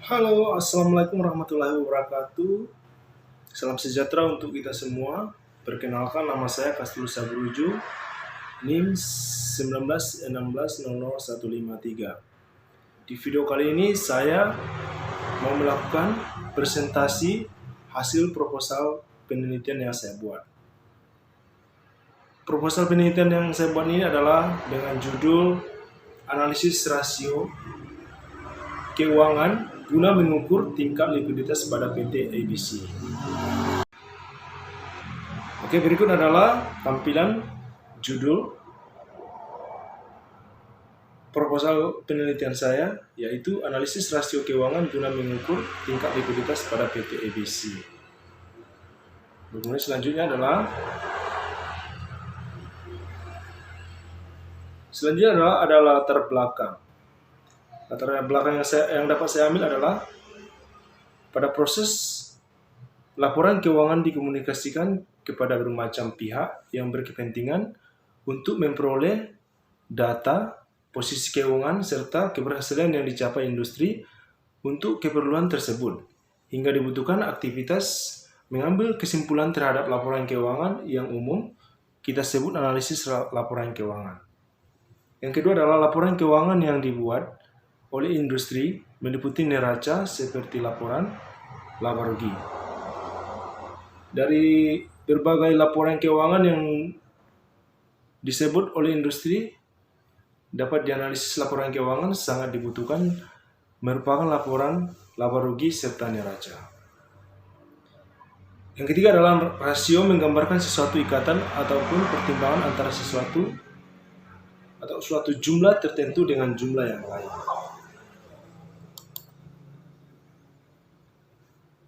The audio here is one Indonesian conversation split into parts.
Halo, Assalamualaikum warahmatullahi wabarakatuh. Salam sejahtera untuk kita semua. Perkenalkan, nama saya Kastul Sabruju, NIM 1916000153. Di video kali ini saya mau melakukan presentasi hasil proposal penelitian yang saya buat. Proposal penelitian yang saya buat ini adalah dengan judul Analisis Rasio Keuangan guna mengukur tingkat likuiditas pada PT ABC. Oke, berikut adalah tampilan judul proposal penelitian saya, yaitu analisis rasio keuangan guna mengukur tingkat likuiditas pada PT ABC. Kemudian selanjutnya adalah ada latar belakang. Latar belakang yang dapat saya ambil adalah pada proses laporan keuangan dikomunikasikan kepada bermacam pihak yang berkepentingan untuk memperoleh data, posisi keuangan, serta keberhasilan yang dicapai industri untuk keperluan tersebut, hingga dibutuhkan aktivitas mengambil kesimpulan terhadap laporan keuangan yang umum kita sebut analisis laporan keuangan. Yang kedua adalah laporan keuangan yang dibuat oleh industri meliputi neraca seperti laporan laba rugi. Dari berbagai laporan keuangan yang disebut oleh industri dapat dianalisis, laporan keuangan sangat dibutuhkan merupakan laporan laba rugi serta neraca. Yang ketiga adalah rasio menggambarkan sesuatu ikatan ataupun pertimbangan antara sesuatu atau suatu jumlah tertentu dengan jumlah yang lain.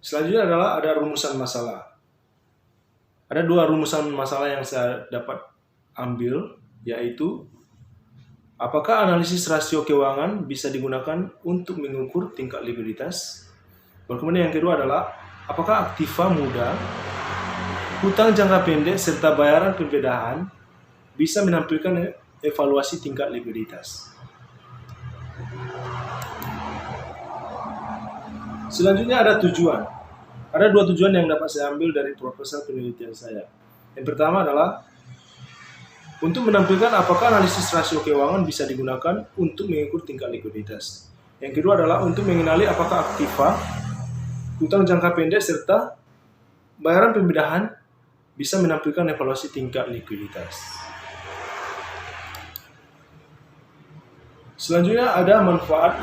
Selanjutnya adalah ada rumusan masalah. Ada dua rumusan masalah yang saya dapat ambil, yaitu apakah analisis rasio keuangan bisa digunakan untuk mengukur tingkat likuiditas? Kemudian yang kedua adalah apakah aktiva muda, hutang jangka pendek, serta bayaran pembedahan bisa menampilkan evaluasi tingkat likuiditas? Selanjutnya ada tujuan. Ada dua tujuan yang dapat saya ambil dari proposal penelitian saya. Yang pertama adalah untuk menampilkan apakah analisis rasio keuangan bisa digunakan untuk mengukur tingkat likuiditas. Yang kedua adalah untuk mengenali apakah aktiva, hutang jangka pendek, serta bayaran pembedahan bisa menampilkan evaluasi tingkat likuiditas. Selanjutnya ada manfaat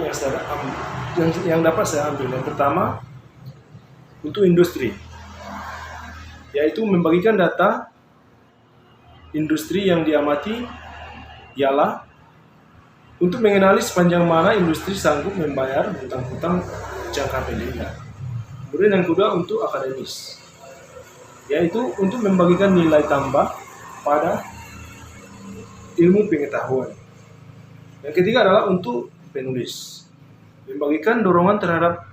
yang dapat saya ambil. Yang pertama, untuk industri, yaitu membagikan data industri yang diamati ialah untuk mengenali sepanjang mana industri sanggup membayar hutang-hutang jangka pendek. Kemudian yang kedua untuk akademis, yaitu untuk membagikan nilai tambah pada ilmu pengetahuan. Yang ketiga adalah untuk penulis, membagikan dorongan terhadap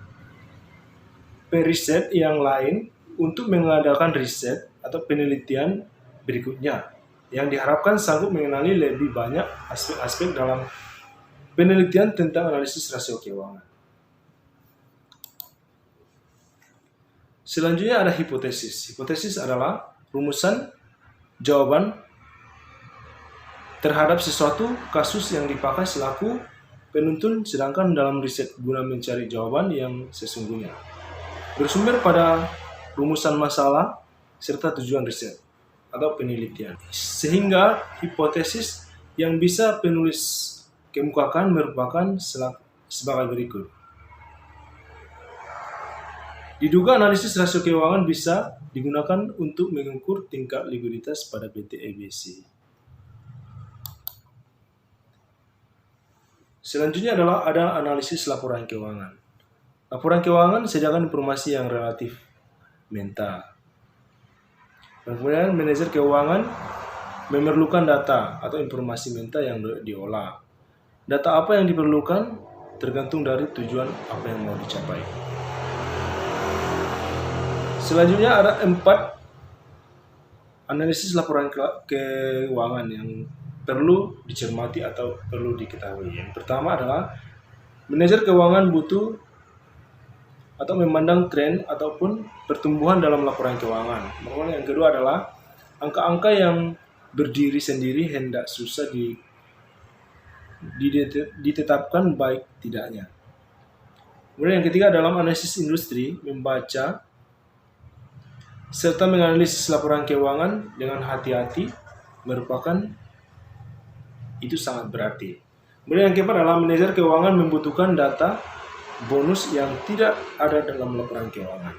periset yang lain untuk mengadakan riset atau penelitian berikutnya yang diharapkan sanggup mengenali lebih banyak aspek-aspek dalam penelitian tentang analisis rasio keuangan. Selanjutnya ada hipotesis. Hipotesis adalah rumusan jawaban terhadap sesuatu kasus yang dipakai selaku penuntun sedangkan dalam riset guna mencari jawaban yang sesungguhnya, bersumber pada rumusan masalah serta tujuan riset atau penelitian. Sehingga hipotesis yang bisa penulis kemukakan merupakan sebagai berikut. Diduga analisis rasio keuangan bisa digunakan untuk mengukur tingkat likuiditas pada PT ABC. Selanjutnya adalah ada analisis laporan keuangan. Laporan keuangan sediakan informasi yang relatif mentah. Kemudian manajer keuangan memerlukan data atau informasi mentah yang diolah. Data apa yang diperlukan tergantung dari tujuan apa yang mau dicapai. Selanjutnya ada 4 analisis laporan keuangan yang perlu dicermati atau perlu diketahui. Yang pertama adalah manajer keuangan butuh atau memandang tren ataupun pertumbuhan dalam laporan keuangan. Kemudian yang kedua adalah angka-angka yang berdiri sendiri hendak susah ditetapkan baik tidaknya. Kemudian yang ketiga dalam analisis industri, membaca serta menganalisis laporan keuangan dengan hati-hati merupakan itu sangat berarti. Kemudian yang keempat adalah manajer keuangan membutuhkan data bonus yang tidak ada dalam laporan keuangan.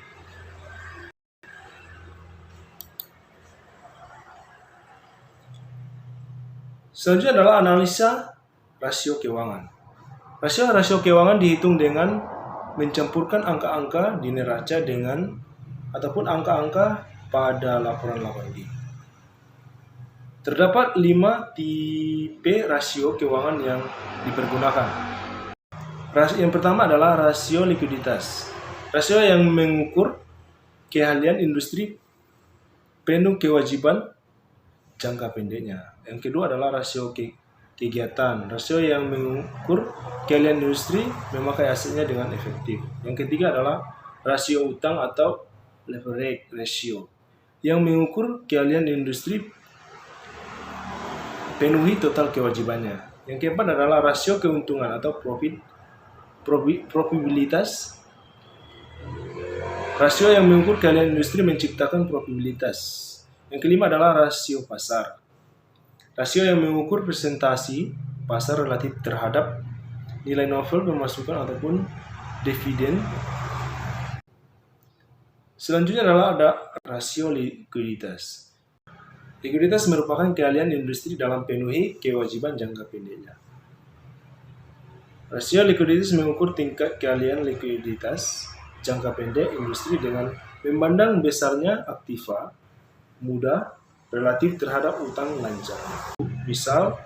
Selanjutnya adalah analisa rasio keuangan. Rasio keuangan dihitung dengan mencampurkan angka-angka di neraca dengan ataupun angka-angka pada laporan ini. Terdapat 5 tipe rasio keuangan yang dipergunakan. Yang pertama adalah rasio likuiditas. Rasio yang mengukur keahlian industri penuh kewajiban jangka pendeknya. Yang kedua adalah rasio kegiatan. Rasio yang mengukur keahlian industri memakai asetnya dengan efektif. Yang ketiga adalah rasio utang atau leverage ratio yang mengukur keahlian industri penuhi total kewajibannya. Yang keempat adalah rasio keuntungan atau probabilitas. Rasio yang mengukur keahlian industri menciptakan probabilitas. Yang kelima adalah rasio pasar. Rasio yang mengukur presentasi pasar relatif terhadap nilai novel pemasukan ataupun dividen. Selanjutnya adalah ada rasio likuiditas. Likuiditas merupakan keahlian industri dalam penuhi kewajiban jangka pendeknya. Rasio likuiditas mengukur tingkat keahlian likuiditas jangka pendek industri dengan memandang besarnya aktiva mudah relatif terhadap utang lancar. Misal,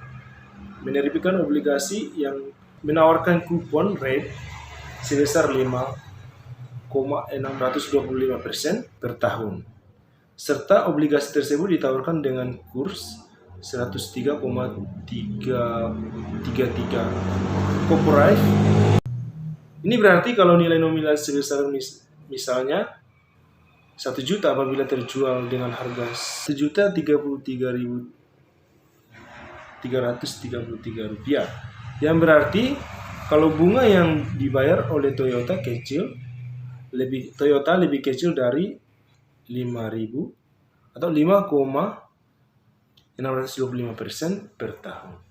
menerbitkan obligasi yang menawarkan kupon rate sebesar 5,625% per tahun, serta obligasi tersebut ditawarkan dengan kurs 103,333 corporate. Ini berarti kalau nilai nominal sebesar misalnya 1 juta apabila terjual dengan harga 1.033.333 rupiah. Yang berarti kalau bunga yang dibayar oleh Toyota lebih kecil dari 5.000 atau 5,625% per tahun.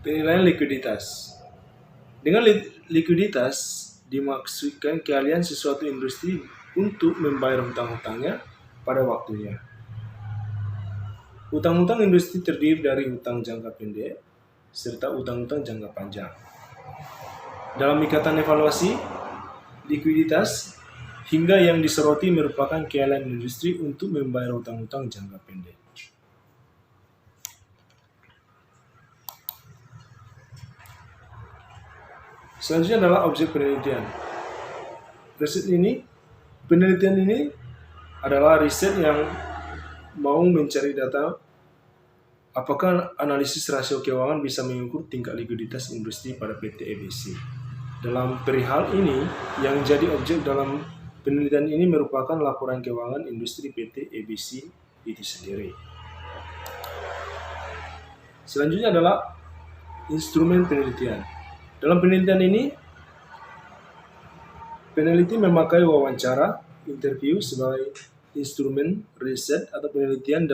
Penilaian likuiditas. Dengan likuiditas dimaksudkan keahlian sesuatu industri untuk membayar hutang-hutangnya pada waktunya. Hutang-hutang industri terdiri dari hutang jangka pendek serta hutang-hutang jangka panjang. Dalam ikatan evaluasi, likuiditas hingga yang disoroti merupakan keahlian industri untuk membayar hutang-hutang jangka pendek. Selanjutnya adalah objek penelitian. Penelitian ini adalah riset yang mau mencari data apakah analisis rasio keuangan bisa mengukur tingkat likuiditas industri pada PT EBC. Dalam perihal ini, yang jadi objek dalam penelitian ini merupakan laporan keuangan industri PT EBC itu sendiri. Selanjutnya adalah instrumen penelitian. Dalam penelitian ini, peneliti memakai wawancara, interview sebagai instrumen riset atau penelitian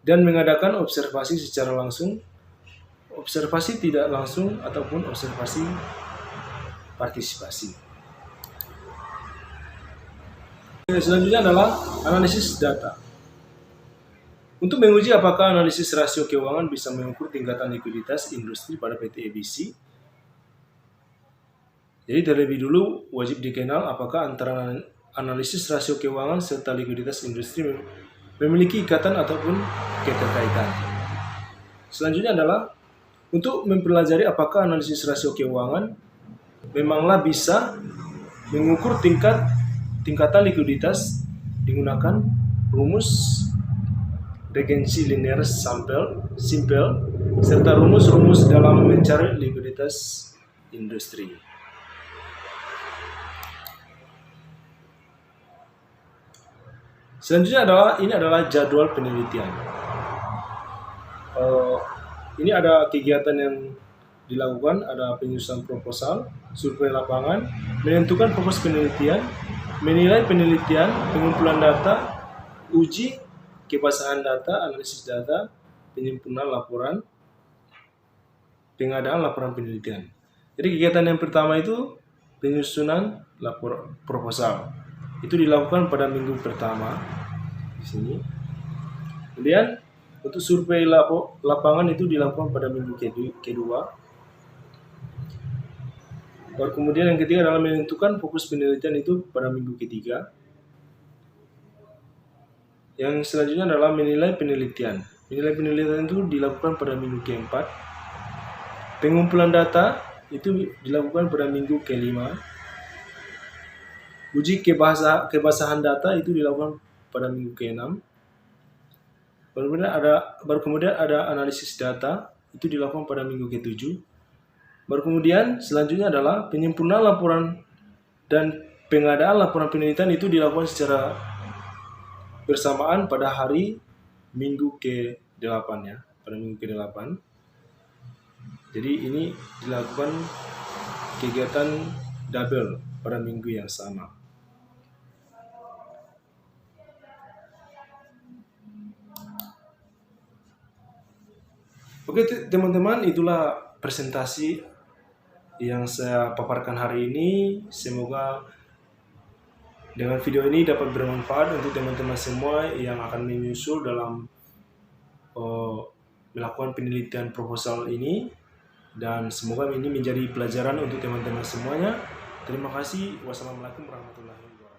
dan mengadakan observasi secara langsung, observasi tidak langsung ataupun observasi partisipasi. Selanjutnya adalah analisis data. Untuk menguji apakah analisis rasio keuangan bisa mengukur tingkatan likuiditas industri pada PT EBC, jadi terlebih dulu wajib dikenal apakah antara analisis rasio keuangan serta likuiditas industri memiliki ikatan ataupun keterkaitan. Selanjutnya adalah untuk mempelajari apakah analisis rasio keuangan memanglah bisa mengukur tingkatan likuiditas digunakan rumus regensi linear simple, serta rumus-rumus dalam mencari likuiditas industri. Selanjutnya ini adalah jadwal penelitian. Ini ada kegiatan yang dilakukan, ada penyusunan proposal, survei lapangan, menentukan fokus penelitian, menilai penelitian, pengumpulan data, uji kebasahan data, analisis data, penyempurnaan laporan, pengadaan laporan penelitian. Jadi kegiatan yang pertama itu penyusunan proposal. Itu dilakukan pada minggu pertama di sini. Kemudian untuk survei lapangan itu dilakukan pada minggu kedua. Baru kemudian yang ketiga adalah menentukan fokus penelitian itu pada minggu ketiga. Yang selanjutnya adalah menilai penelitian. Menilai penelitian itu dilakukan pada minggu keempat. Pengumpulan data itu dilakukan pada minggu kelima. Uji kebasahan data itu dilakukan pada minggu ke-6. Baru kemudian ada analisis data, itu dilakukan pada minggu ke-7. Baru kemudian selanjutnya adalah penyempurnaan laporan dan pengadaan laporan penelitian itu dilakukan secara bersamaan pada hari minggu ke-8 ya, pada minggu ke-8. Jadi ini dilakukan kegiatan double pada minggu yang sama. Oke teman-teman, itulah presentasi yang saya paparkan hari ini. Semoga dengan video ini dapat bermanfaat untuk teman-teman semua yang akan menyusul dalam melakukan penelitian proposal ini. Dan semoga ini menjadi pelajaran untuk teman-teman semuanya. Terima kasih. Wassalamualaikum warahmatullahi wabarakatuh.